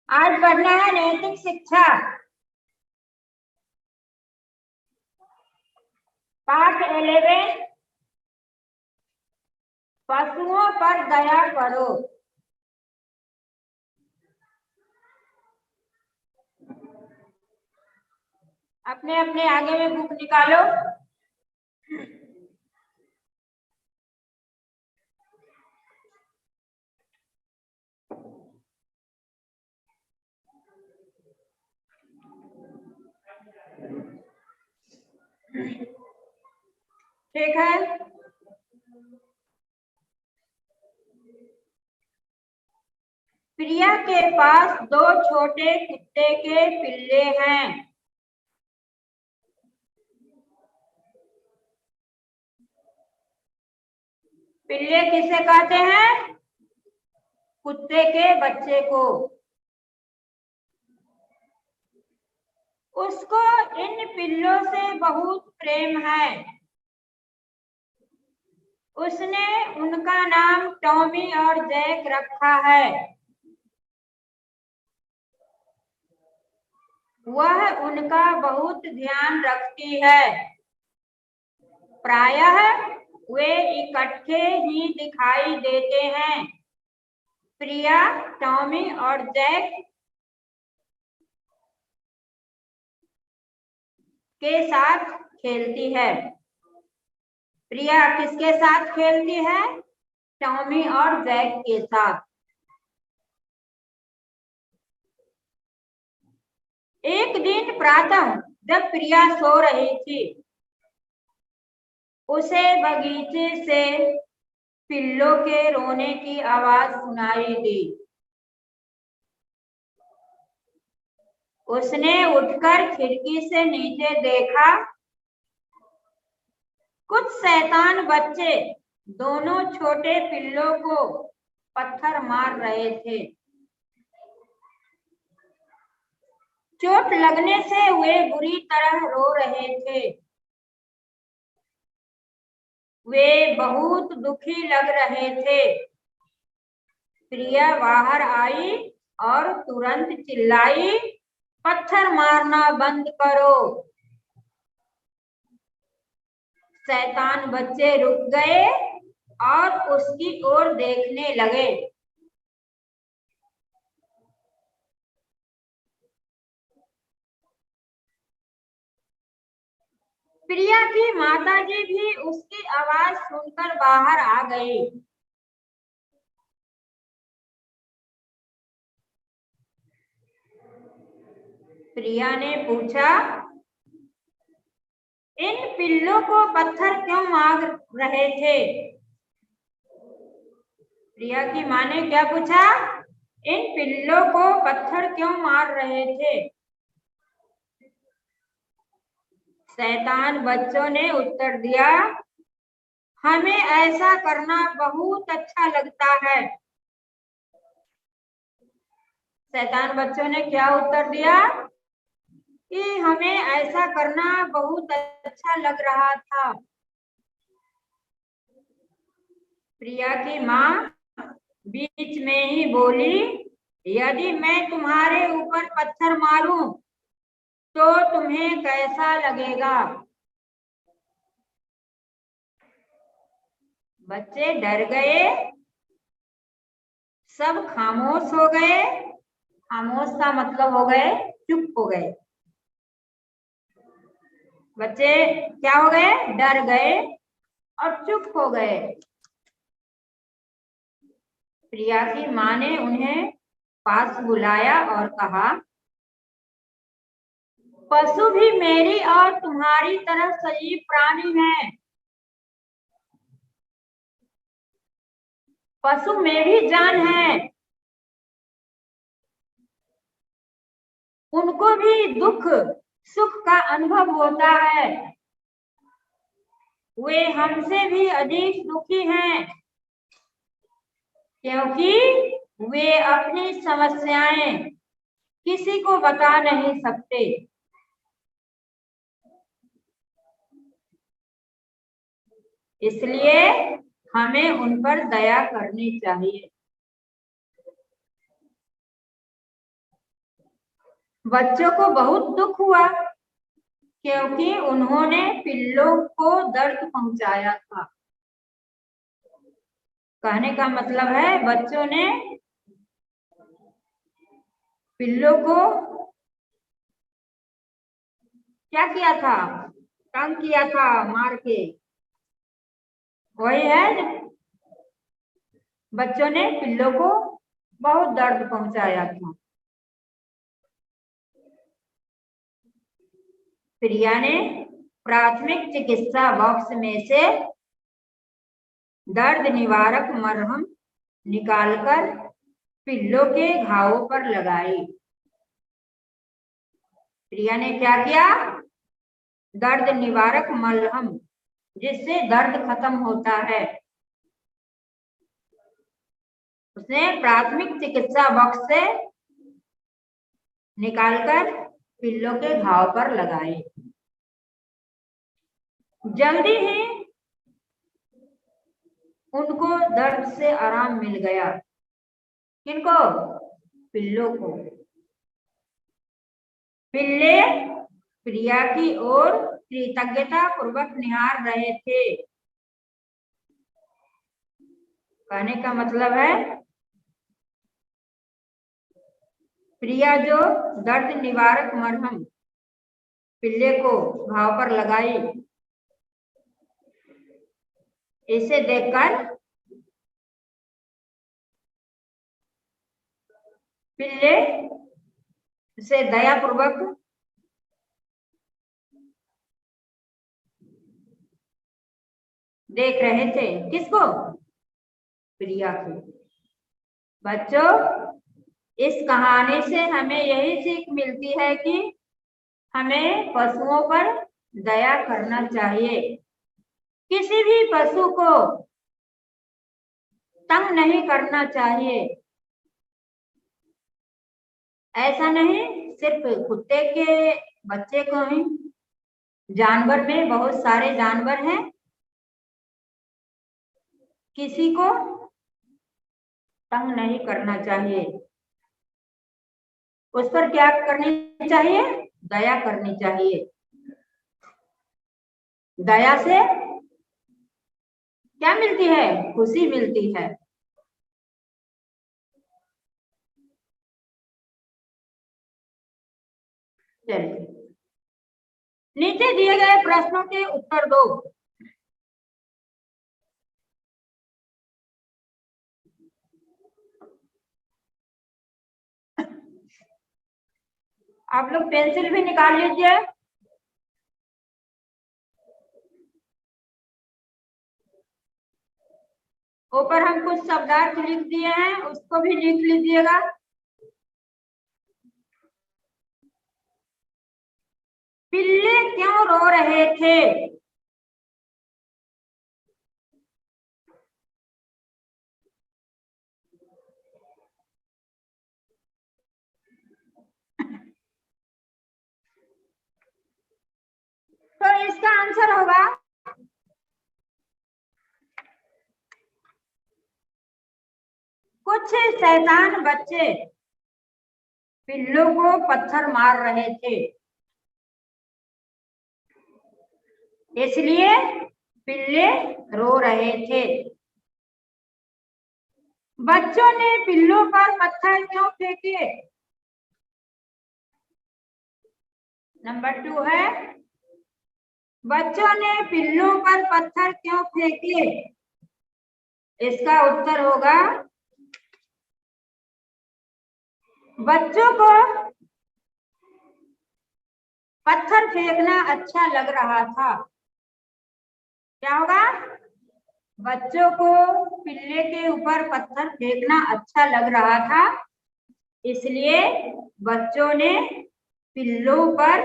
आज पढ़ना है नैतिक शिक्षा। पाठ 11 पशुओं पर दया करो। अपने अपने आगे में बुक निकालो। ठीक है, प्रिया के पास 2 छोटे कुत्ते के पिल्ले हैं। पिल्ले किसे कहते हैं? कुत्ते के बच्चे को। उसको इन पिल्लों से बहुत प्रेम है। उसने उनका नाम टॉमी और जैक रखा है। वह उनका बहुत ध्यान रखती है। प्रायः वे इकट्ठे ही दिखाई देते हैं। प्रिया टॉमी और जैक के साथ खेलती है। प्रिया किसके साथ खेलती है? टॉमी और जैक के साथ। एक दिन प्रातः जब प्रिया सो रही थी, उसे बगीचे से पिल्लों के रोने की आवाज सुनाई दी। उसने उठकर खिड़की से नीचे देखा। कुछ शैतान बच्चे दोनों छोटे पिल्लों को पत्थर मार रहे थे। चोट लगने से वे बुरी तरह रो रहे थे। वे बहुत दुखी लग रहे थे। प्रिया बाहर आई और तुरंत चिल्लाई, पत्थर मारना बंद करो। शैतान बच्चे रुक गए और उसकी ओर देखने लगे। प्रिया की माताजी भी उसकी आवाज सुनकर बाहर आ गई। प्रिया ने पूछा, इन पिल्लों को पत्थर क्यों मार रहे थे? प्रिया की माँ ने क्या पूछा? इन पिल्लों को पत्थर क्यों मार रहे थे? शैतान बच्चों ने उत्तर दिया, हमें ऐसा करना बहुत अच्छा लगता है। शैतान बच्चों ने क्या उत्तर दिया? कि हमें ऐसा करना बहुत अच्छा लग रहा था। प्रिया की माँ बीच में ही बोली, यदि मैं तुम्हारे ऊपर पत्थर मारूं तो तुम्हें कैसा लगेगा? बच्चे डर गए। सब खामोश हो गए। खामोश का मतलब हो गए चुप हो गए। बच्चे क्या हो गए? डर गए और चुप हो गए। प्रिया की माँ ने उन्हें पास बुलाया और कहा, पशु भी मेरी और तुम्हारी तरह सजीव प्राणी हैं। पशु में भी जान है। उनको भी दुख सुख का अनुभव होता है। वे हमसे भी अधिक दुखी हैं, क्योंकि वे अपनी समस्याएं किसी को बता नहीं सकते। इसलिए हमें उन पर दया करनी चाहिए। बच्चों को बहुत दुख हुआ क्योंकि उन्होंने पिल्लों को दर्द पहुंचाया था। कहने का मतलब है बच्चों ने पिल्लों को क्या किया था, तंग किया था मार के। वही है, बच्चों ने पिल्लों को बहुत दर्द पहुंचाया था। प्रिया ने प्राथमिक चिकित्सा बॉक्स में से दर्द निवारक मरहम निकालकर पिल्लों के घावों पर लगाई। प्रिया ने क्या किया, दर्द निवारक मलहम, जिससे दर्द खत्म होता है, उसने प्राथमिक चिकित्सा बॉक्स से निकालकर पिल्लों के घाव पर लगाई। जल्दी ही उनको दर्द से आराम मिल गया। किनको? पिल्लों को। पिल्ले प्रिया की ओर कृतज्ञता पूर्वक निहार रहे थे। कहने का मतलब है प्रिया जो दर्द निवारक मरहम पिल्ले को घाव पर लगाई, इसे देखकर पिल्ले से दयापूर्वक देख रहे थे। किसको? प्रिया को। बच्चों, इस कहानी से हमें यही सीख मिलती है कि हमें पशुओं पर दया करना चाहिए। किसी भी पशु को तंग नहीं करना चाहिए। ऐसा नहीं सिर्फ कुत्ते के बच्चे को ही, जानवर में बहुत सारे जानवर हैं, किसी को तंग नहीं करना चाहिए। उस पर क्या करनी चाहिए? दया करनी चाहिए। दया से क्या मिलती है? खुशी मिलती है। चलिए, नीचे दिए गए प्रश्नों के उत्तर दो। आप लोग पेंसिल भी निकाल लीजिए। ऊपर हम कुछ शब्दार्थ लिख दिए हैं, उसको भी लिख लीजिएगा। पिल्ले क्यों रो रहे थे? तो इसका आंसर होगा कुछ शैतान बच्चे पिल्लों को पत्थर मार रहे थे, इसलिए पिल्ले रो रहे थे। बच्चों ने पिल्लों पर पत्थर क्यों फेंके? नंबर 2 है, बच्चों ने पिल्लों पर पत्थर क्यों फेंके? इसका उत्तर होगा बच्चों को पत्थर फेंकना अच्छा लग रहा था। क्या होगा? बच्चों को पिल्ले के ऊपर पत्थर फेंकना अच्छा लग रहा था, इसलिए बच्चों ने पिल्लों पर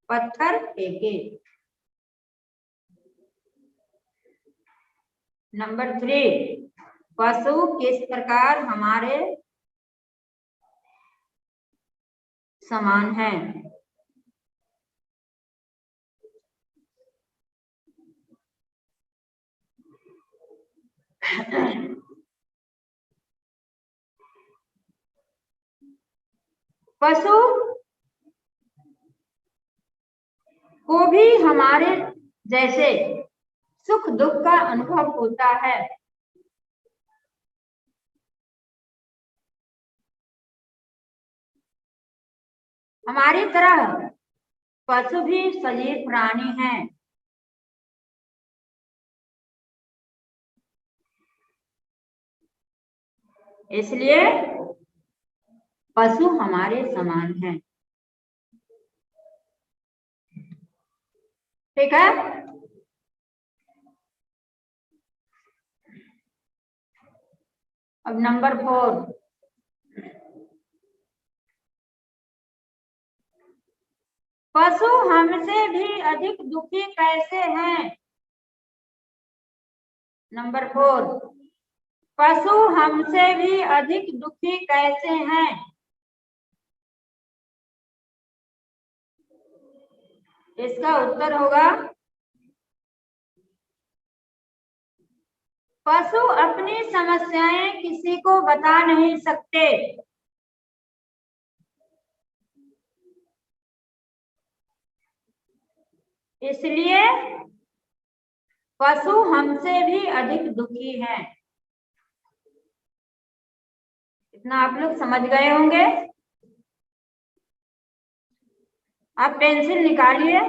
पत्थर फेंके। नंबर 3, पशु किस प्रकार हमारे समान है? पशु को भी हमारे जैसे सुख दुख का अनुभव होता है। हमारी तरह पशु भी सजीव प्राणी हैं। इसलिए पशु हमारे समान हैं। ठीक है। अब नंबर 4, पशु हमसे भी अधिक दुखी कैसे हैं। नंबर 4, पशु हमसे भी अधिक दुखी कैसे हैं। इसका उत्तर होगा पशु अपनी समस्याएं किसी को बता नहीं सकते। इसलिए पशु हमसे भी अधिक दुखी हैं। इतना आप लोग समझ गए होंगे। आप पेंसिल निकालिए।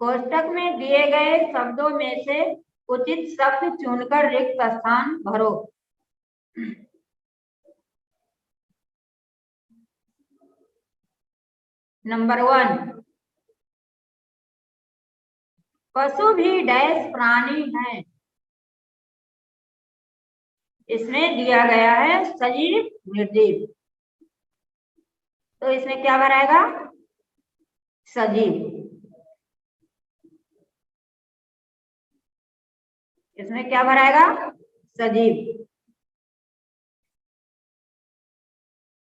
कोष्टक में दिए गए शब्दों में से उचित शब्द चुनकर रिक्त स्थान भरो। नंबर 1, पशु भी डैश प्राणी हैं। इसमें दिया गया है सजीव निर्जीव, तो इसमें क्या भराएगा? सजीव। इसमें क्या भराएगा? सजीव।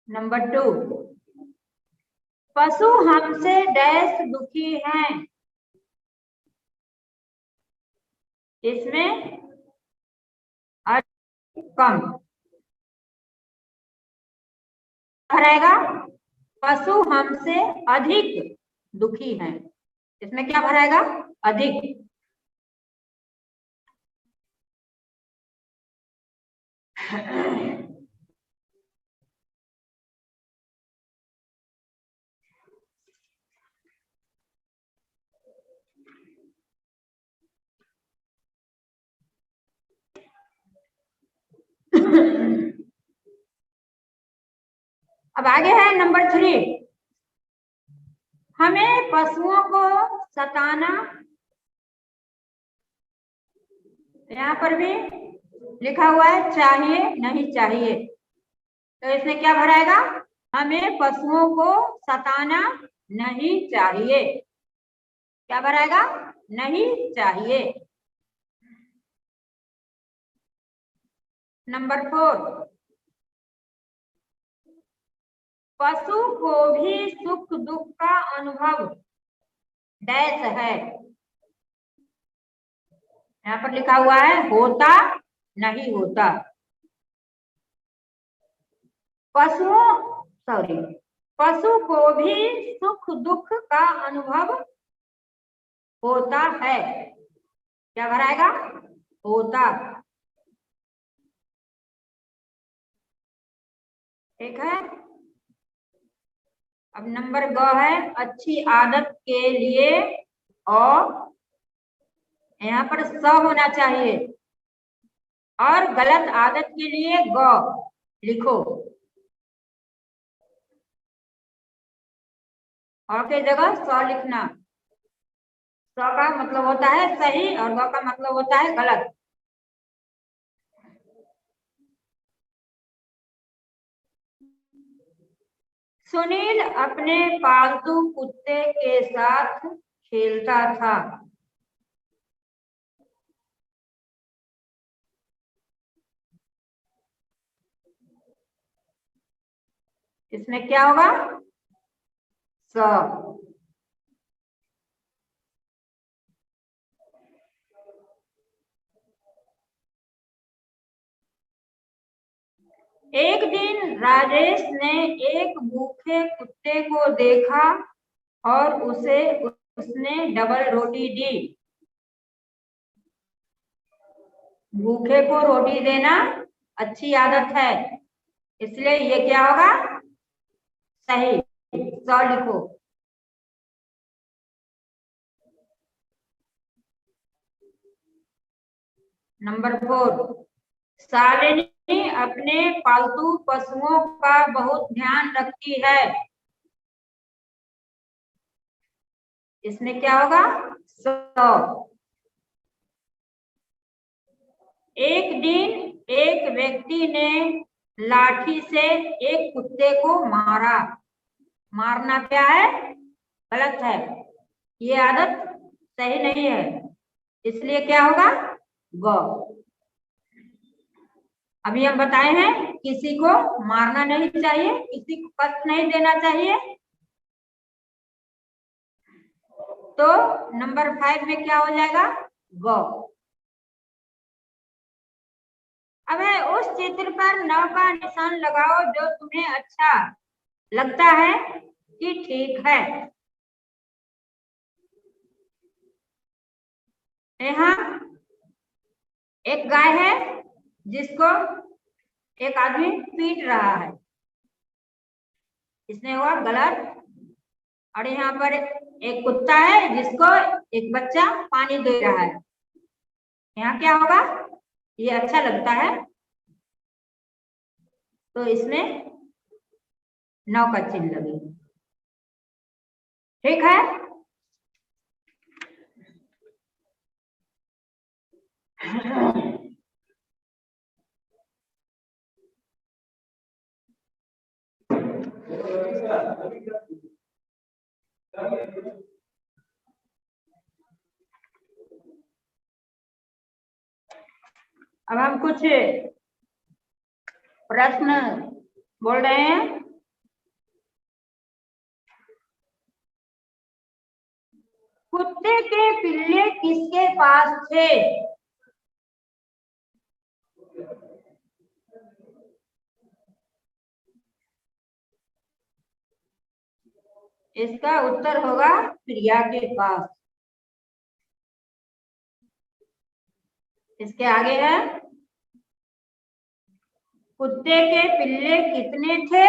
नंबर 2, पशु हमसे डैश दुखी हैं। इसमें कम भराएगा। पशु हमसे अधिक दुखी हैं। इसमें क्या भराएगा? अधिक। अब आगे है नंबर 3, हमें पशुओं को सताना, यहाँ पर भी लिखा हुआ है चाहिए नहीं चाहिए, तो इसमें क्या भराएगा? हमें पशुओं को सताना नहीं चाहिए। क्या भराएगा? नहीं चाहिए। नंबर 4, पशु को भी सुख दुख का अनुभव डैश है। यहाँ पर लिखा हुआ है होता नहीं होता। पशु को भी सुख दुख का अनुभव होता है। क्या भराएगा? होता। ठीक है। अब नंबर ग है अच्छी आदत के लिए, और यहाँ पर स होना चाहिए, और गलत आदत के लिए ग लिखो। और के जगह स लिखना। स का मतलब होता है सही और ग का मतलब होता है गलत। सुनील अपने पालतू कुत्ते के साथ खेलता था। इसमें क्या होगा? स। एक दिन राजेश ने एक भूखे कुत्ते को देखा और उसने डबल रोटी दी। भूखे को रोटी देना अच्छी आदत है, इसलिए ये क्या होगा? सही। 100 लिखो। नंबर 4, शालिनी अपने पालतू पशुओं का बहुत ध्यान रखती है। इसमें क्या होगा? 100। एक दिन एक व्यक्ति ने लाठी से एक कुत्ते को मारा। मारना क्या है? गलत है, ये आदत सही नहीं है, इसलिए क्या होगा? गौ। अभी हम बताए हैं किसी को मारना नहीं चाहिए, किसी को कष्ट नहीं देना चाहिए। तो नंबर 5 में क्या हो जाएगा? गौ। अब है उस चित्र पर 9 का निशान लगाओ जो तुम्हें अच्छा लगता है कि ठीक है। यहाँ एक गाय है जिसको एक आदमी पीट रहा है, इसमें हुआ गलत। और यहाँ पर एक कुत्ता है जिसको एक बच्चा पानी दे रहा है, यहाँ क्या होगा? ये अच्छा लगता है, तो इसमें 9 का चिन्ह लगेगा। ठीक है। अब हम कुछ प्रश्न बोल रहे हैं। कुत्ते के पिल्ले किसके पास थे? इसका उत्तर होगा प्रिया के पास। इसके आगे है, कुत्ते के पिल्ले कितने थे?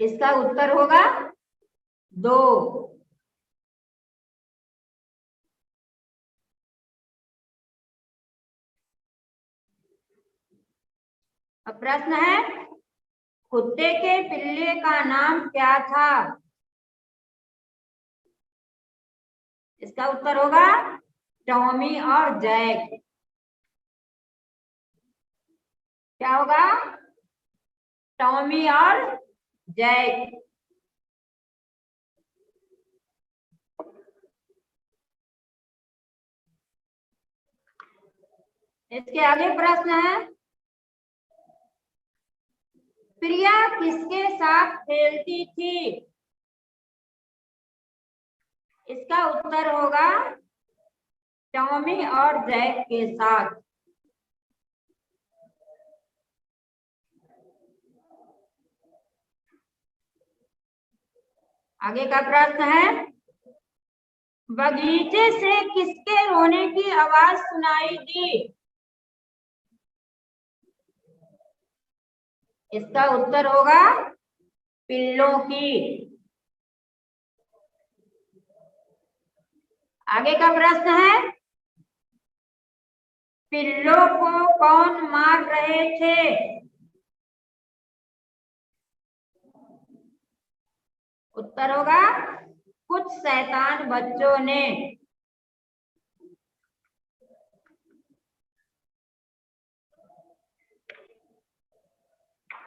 इसका उत्तर होगा 2। अब प्रश्न है, कुत्ते के पिल्ले का नाम क्या था? इसका उत्तर होगा टॉमी और जैक। क्या होगा? टॉमी और जैक। इसके आगे प्रश्न है, प्रिया किसके साथ खेलती थी? इसका उत्तर होगा टॉमी और जैक के साथ। आगे का प्रश्न है, बगीचे से किसके रोने की आवाज सुनाई दी? इसका उत्तर होगा पिल्लों की। आगे का प्रश्न है, पिल्लों को कौन मार रहे थे? उत्तर होगा कुछ शैतान बच्चों ने।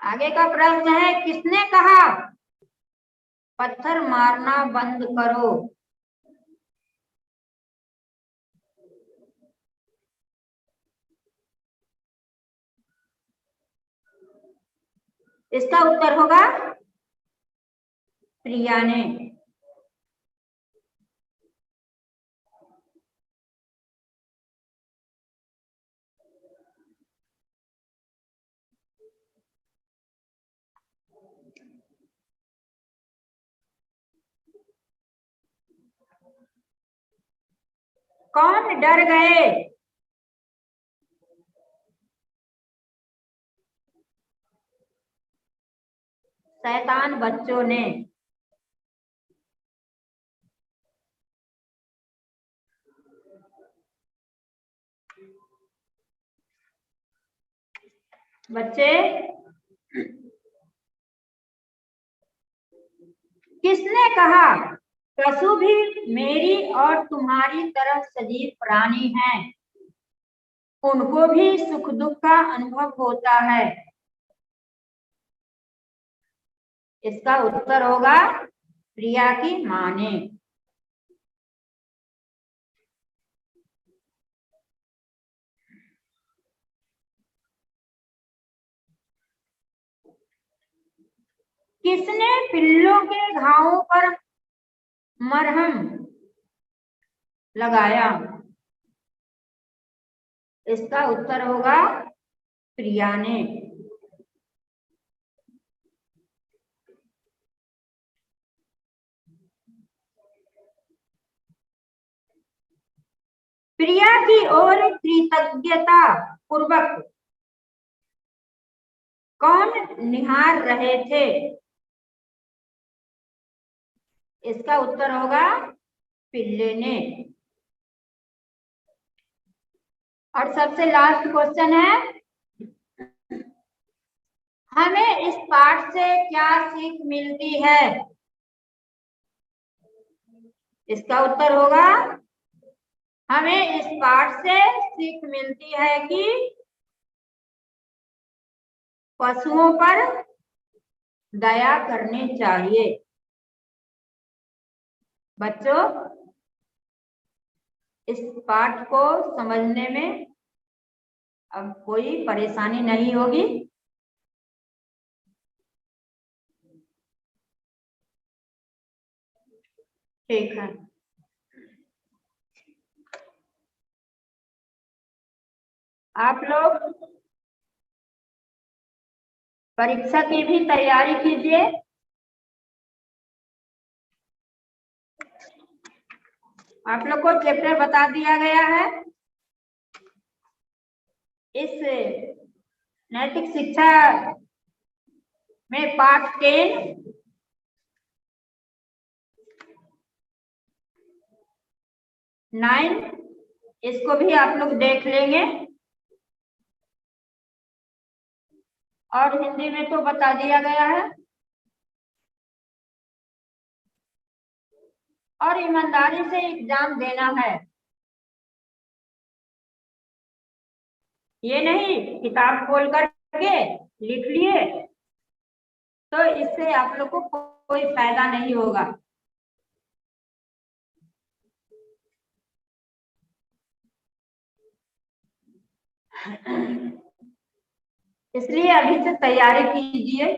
आगे का प्रश्न है, किसने कहा पत्थर मारना बंद करो? इसका उत्तर होगा प्रिया ने। कौन डर गए? शैतान बच्चों ने। बच्चे, किसने कहा पशु भी मेरी और तुम्हारी तरह सजीव प्राणी हैं, उनको भी सुख दुख का अनुभव होता है? इसका उत्तर होगा प्रिया की मां ने। किसने पिल्लों के घावों पर मरहम लगाया? इसका उत्तर होगा प्रिया ने। प्रिया की ओर कृतज्ञता पूर्वक कौन निहार रहे थे? इसका उत्तर होगा पिल्ले ने। और सबसे लास्ट क्वेश्चन है, हमें इस पाठ से क्या सीख मिलती है? इसका उत्तर होगा हमें इस पाठ से सीख मिलती है कि पशुओं पर दया करनी चाहिए। बच्चों, इस पाठ को समझने में अब कोई परेशानी नहीं होगी। ठीक है। आप लोग परीक्षा की भी तैयारी कीजिए। आप लोग को चैप्टर बता दिया गया है। इस नैतिक शिक्षा में पाठ 10 9 इसको भी आप लोग देख लेंगे। और हिंदी में तो बता दिया गया है। और ईमानदारी से एग्जाम देना है, ये नहीं किताब खोल करके लिख लिए तो इससे आप लोग को कोई फायदा नहीं होगा। इसलिए अभी से तैयारी कीजिए।